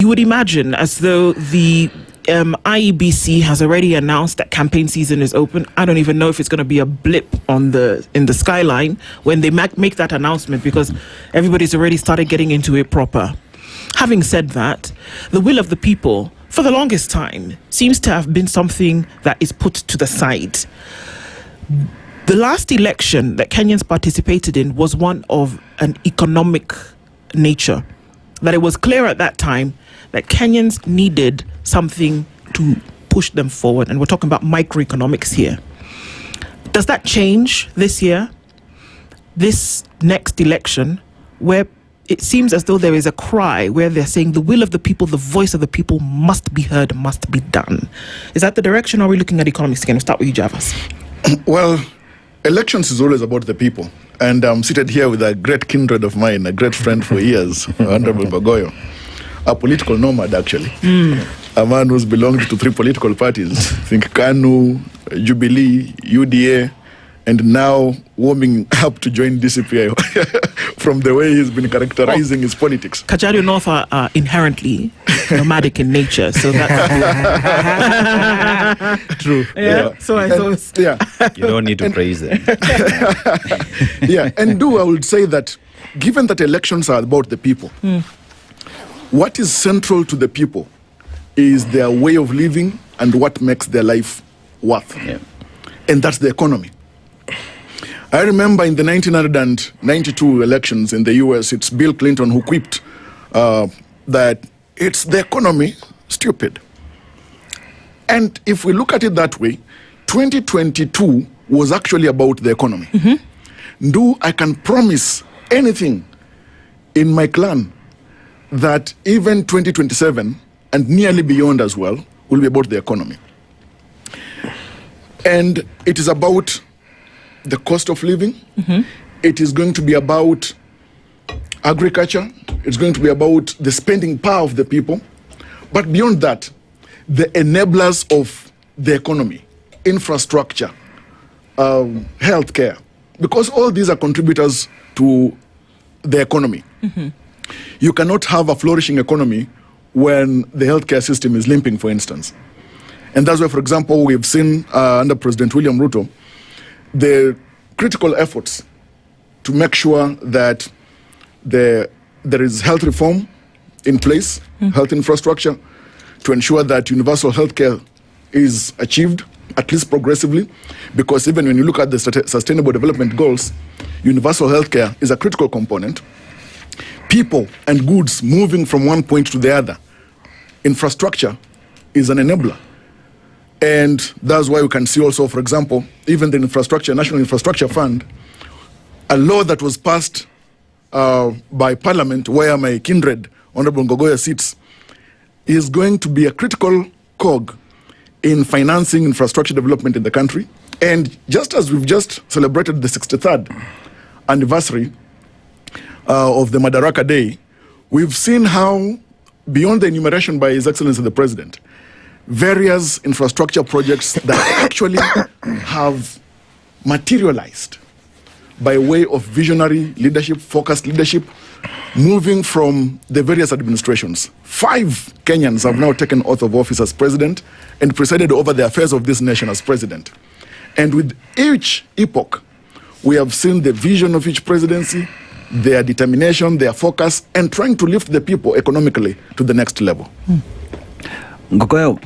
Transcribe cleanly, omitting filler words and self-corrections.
you would imagine as though the IEBC has already announced that campaign season is open. I don't even know if it's going to be a blip in the skyline when they make that announcement, because everybody's already started getting into it proper. Having said that, the will of the people, for the longest time, seems to have been something that is put to the side. The last election that Kenyans participated in was one of an economic nature. That it was clear at that time that Kenyans needed something to push them forward. And we're talking about microeconomics here. Does that change this year, this next election, where it seems as though there is a cry where they're saying the will of the people, the voice of the people must be heard, must be done? Is that the direction, or are we looking at economics again? We'll start with you, Javas. Well, elections is always about the people. And I'm seated here with a great kindred of mine, a great friend for years, Honorable Bagoyo, a political nomad, actually. A man who's belonged to 3 political parties, think KANU, Jubilee, UDA, and now warming up to join DCPI from the way he's been characterizing his politics. Kajiado North are inherently nomadic in nature, so that's true. Yeah. So I thought. Yeah. You don't need to praise them. Yeah, and I would say that given that elections are about the people, what is central to the people is their way of living and what makes their life worth. Yeah. And that's the economy. I remember in the 1992 elections in the US, it's Bill Clinton who quipped that it's the economy, stupid. And if we look at it that way, 2022 was actually about the economy. I can promise anything in my clan that even 2027 and nearly beyond as well will be about the economy. And it is about the cost of living. It is going to be about agriculture. It's going to be about the spending power of the people. But beyond that, the enablers of the economy, infrastructure, healthcare, because all these are contributors to the economy. You cannot have a flourishing economy when the healthcare system is limping, for instance. And that's why, for example, we've seen under President William Ruto, the critical efforts to make sure that there is health reform in place, health infrastructure, to ensure that universal healthcare is achieved, at least progressively, because even when you look at the Sustainable Development Goals, universal healthcare is a critical component. People and goods moving from one point to the other. Infrastructure is an enabler. And that's why we can see also, for example, even the National Infrastructure Fund, a law that was passed by Parliament, where my kindred, Honorable Ngogoya, sits, is going to be a critical cog in financing infrastructure development in the country. And just as we've just celebrated the 63rd anniversary of the Madaraka Day, we've seen how, beyond the enumeration by His Excellency the President, various infrastructure projects that actually have materialized by way of visionary leadership, focused leadership, moving from the various administrations. 5 Kenyans have now taken oath of office as president and presided over the affairs of this nation as president. And with each epoch, we have seen the vision of each presidency, their determination, their focus, and trying to lift the people economically to the next level. Ngogoyo,